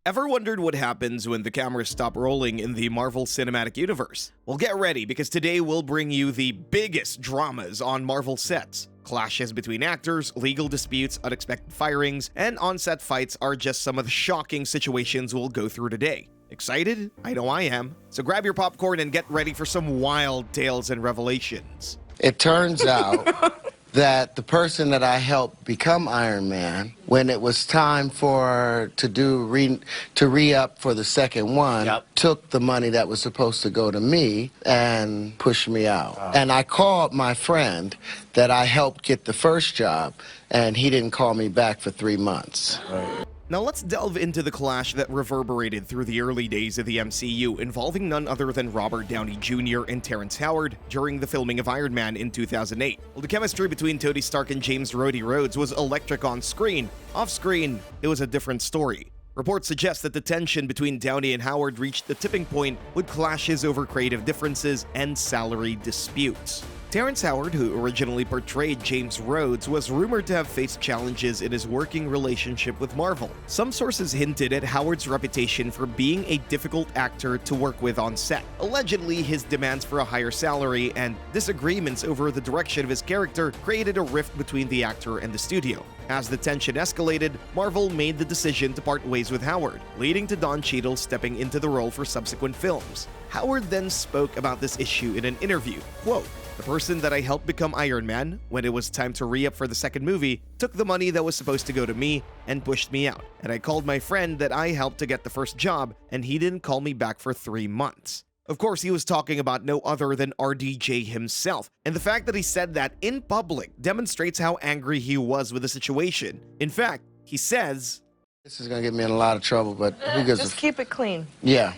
Ever wondered what happens when the cameras stop rolling in the Marvel Cinematic Universe? Well, get ready, because today we'll bring you the biggest dramas on Marvel sets. Clashes between actors, legal disputes, unexpected firings, and on-set fights are just some of the shocking situations we'll go through today. Excited? I know I am. So grab your popcorn and get ready for some wild tales and revelations. It turns out that the person that I helped become Iron Man, when it was time to re-up for the second one, took the money that was supposed to go to me and pushed me out. And I called my friend that I helped get the first job, and he didn't call me back for 3 months. Now let's delve into the clash that reverberated through the early days of the MCU, involving none other than Robert Downey Jr. and Terrence Howard during the filming of Iron Man in 2008. Well, the chemistry between Tony Stark and James Rhodey Rhodes was electric on screen. Off-screen, it was a different story. Reports suggest that the tension between Downey and Howard reached the tipping point with clashes over creative differences and salary disputes. Terrence Howard, who originally portrayed James Rhodes, was rumored to have faced challenges in his working relationship with Marvel. Some sources hinted at Howard's reputation for being a difficult actor to work with on set. Allegedly, his demands for a higher salary and disagreements over the direction of his character created a rift between the actor and the studio. As the tension escalated, Marvel made the decision to part ways with Howard, leading to Don Cheadle stepping into the role for subsequent films. Howard then spoke about this issue in an interview. Quote, "The person that I helped become Iron Man, when it was time to re-up for the second movie, took the money that was supposed to go to me and pushed me out. And I called my friend that I helped to get the first job, and he didn't call me back for 3 months. Of course, he was talking about no other than RDJ himself, and the fact that he said that in public demonstrates how angry he was with the situation. In fact, he says, "This is gonna get me in a lot of trouble, but who gives Just keep it clean." Yeah.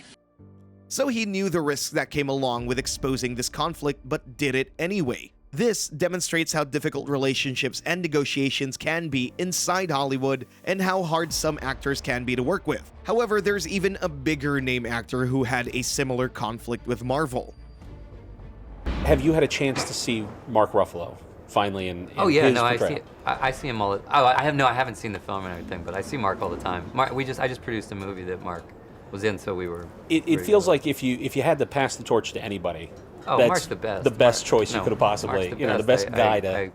So he knew the risks that came along with exposing this conflict, but did it anyway. This demonstrates how difficult relationships and negotiations can be inside Hollywood and how hard some actors can be to work with. However, there's even a bigger name actor who had a similar conflict with Marvel. Have you had a chance to see Mark Ruffalo finally in Oh yeah, his no, portrayal? I see him all the. Oh, I haven't seen the film and everything, but I see Mark all the time. I just produced a movie that Mark was in, so we were. It feels like if you had to pass the torch to anybody, oh, that's Mark's the best. The best choice No, you could have possibly, Mark's the best guy to.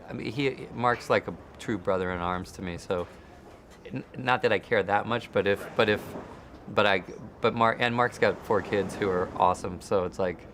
I mean, Mark's like a true brother in arms to me. So, not that I care that much, but Mark's got 4 kids who are awesome. So it's like,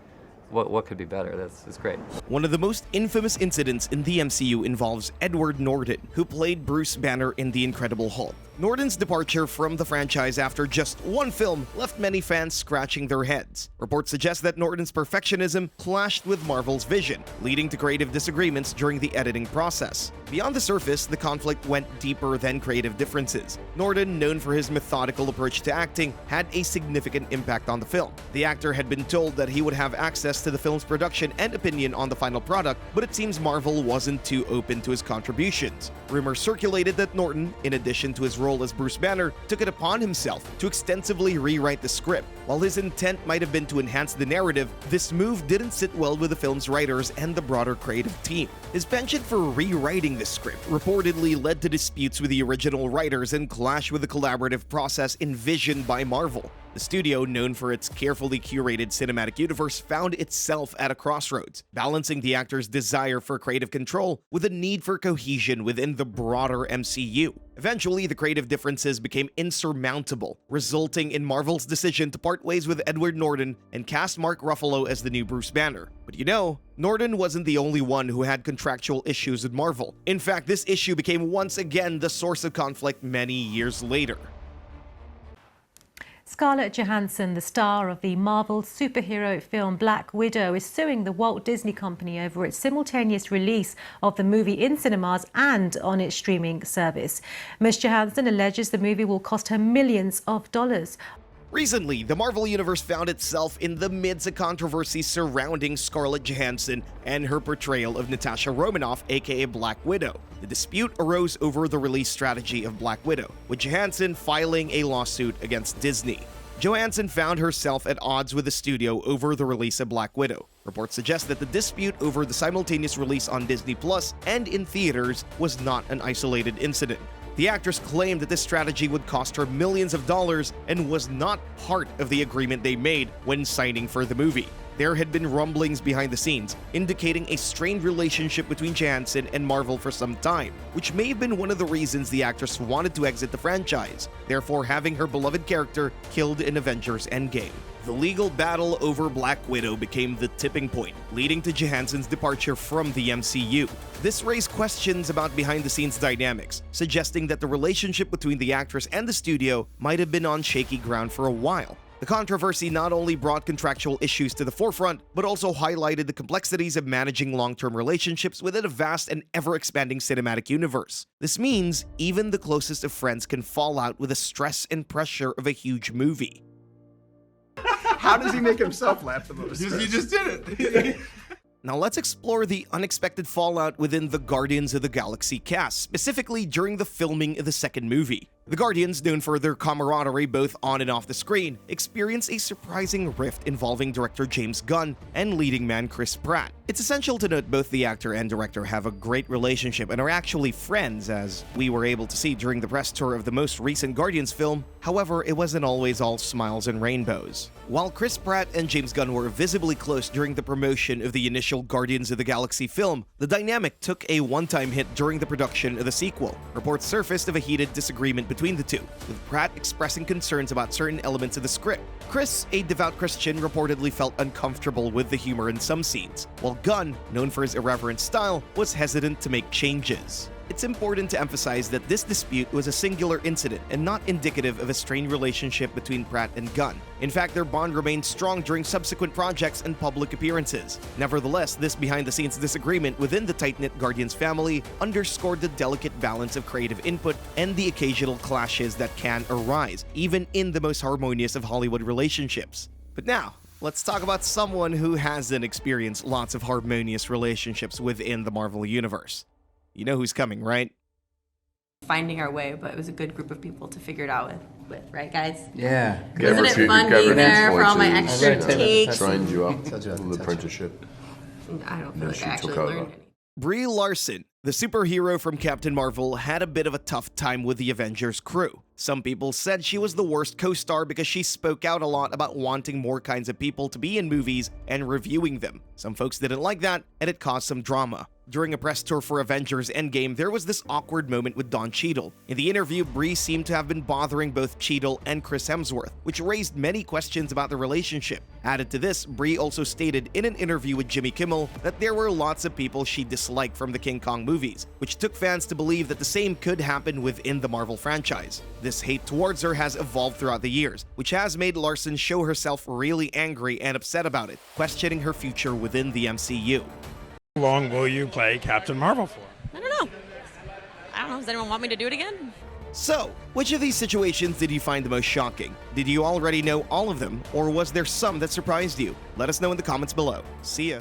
what could be better? It's great. One of the most infamous incidents in the MCU involves Edward Norton, who played Bruce Banner in The Incredible Hulk. Norton's departure from the franchise after just one film left many fans scratching their heads. Reports suggest that Norton's perfectionism clashed with Marvel's vision, leading to creative disagreements during the editing process. Beyond the surface, the conflict went deeper than creative differences. Norton, known for his methodical approach to acting, had a significant impact on the film. The actor had been told that he would have access to the film's production and opinion on the final product, but it seems Marvel wasn't too open to his contributions. Rumors circulated that Norton, in addition to his role as Bruce Banner, took it upon himself to extensively rewrite the script. While his intent might have been to enhance the narrative, this move didn't sit well with the film's writers and the broader creative team. His penchant for rewriting the script reportedly led to disputes with the original writers and clash with the collaborative process envisioned by Marvel. The studio, known for its carefully curated cinematic universe, found itself at a crossroads, balancing the actor's desire for creative control with a need for cohesion within the broader MCU. Eventually, the creative differences became insurmountable, resulting in Marvel's decision to part ways with Edward Norton and cast Mark Ruffalo as the new Bruce Banner. But Norton wasn't the only one who had contractual issues with Marvel. In fact, this issue became once again the source of conflict many years later. Scarlet Johansson, the star of the Marvel superhero film Black Widow, is suing the Walt Disney Company over its simultaneous release of the movie in cinemas and on its streaming service. Ms. Johansson alleges the movie will cost her millions of dollars. Recently, the Marvel Universe found itself in the midst of controversy surrounding Scarlett Johansson and her portrayal of Natasha Romanoff, aka Black Widow. The dispute arose over the release strategy of Black Widow, with Johansson filing a lawsuit against Disney. Johansson found herself at odds with the studio over the release of Black Widow. Reports suggest that the dispute over the simultaneous release on Disney Plus and in theaters was not an isolated incident. The actress claimed that this strategy would cost her millions of dollars and was not part of the agreement they made when signing for the movie. There had been rumblings behind the scenes indicating a strained relationship between Johansson and Marvel for some time, which may have been one of the reasons the actress wanted to exit the franchise, therefore having her beloved character killed in Avengers Endgame. The legal battle over Black Widow became the tipping point, leading to Johansson's departure from the MCU. This raised questions about behind-the-scenes dynamics, suggesting that the relationship between the actress and the studio might have been on shaky ground for a while. The controversy not only brought contractual issues to the forefront, but also highlighted the complexities of managing long-term relationships within a vast and ever-expanding cinematic universe. This means even the closest of friends can fall out with the stress and pressure of a huge movie. How does he make himself laugh the most? You just did it. Now let's explore the unexpected fallout within the Guardians of the Galaxy cast, specifically during the filming of the second movie. The Guardians, known for their camaraderie both on and off the screen, experienced a surprising rift involving director James Gunn and leading man Chris Pratt. It's essential to note both the actor and director have a great relationship and are actually friends, as we were able to see during the press tour of the most recent Guardians film. However, it wasn't always all smiles and rainbows. While Chris Pratt and James Gunn were visibly close during the promotion of the initial Guardians of the Galaxy film, the dynamic took a one-time hit during the production of the sequel. Reports surfaced of a heated disagreement between the two, with Pratt expressing concerns about certain elements of the script. Chris, a devout Christian, reportedly felt uncomfortable with the humor in some scenes, while Gunn, known for his irreverent style, was hesitant to make changes. It's important to emphasize that this dispute was a singular incident and not indicative of a strained relationship between Pratt and Gunn. In fact, their bond remained strong during subsequent projects and public appearances. Nevertheless, this behind-the-scenes disagreement within the tight-knit Guardians family underscored the delicate balance of creative input and the occasional clashes that can arise, even in the most harmonious of Hollywood relationships. But now, let's talk about someone who hasn't experienced lots of harmonious relationships within the Marvel Universe. You know who's coming, right? Finding our way, but it was a good group of people to figure it out with, right, guys? Yeah. Isn't it fun being there for all my extra takes? Trained you up in the apprenticeship. I don't feel like I actually learned any. Brie Larson, the superhero from Captain Marvel, had a bit of a tough time with the Avengers crew. Some people said she was the worst co-star because she spoke out a lot about wanting more kinds of people to be in movies and reviewing them. Some folks didn't like that, and it caused some drama. During a press tour for Avengers Endgame, there was this awkward moment with Don Cheadle. In the interview, Brie seemed to have been bothering both Cheadle and Chris Hemsworth, which raised many questions about the relationship. Added to this, Brie also stated in an interview with Jimmy Kimmel that there were lots of people she disliked from the King Kong movies, which took fans to believe that the same could happen within the Marvel franchise. This hate towards her has evolved throughout the years, which has made Larson show herself really angry and upset about it, questioning her future within the MCU. How long will you play Captain Marvel for? I don't know. Does anyone want me to do it again? So, which of these situations did you find the most shocking? Did you already know all of them, or was there some that surprised you? Let us know in the comments below. See ya.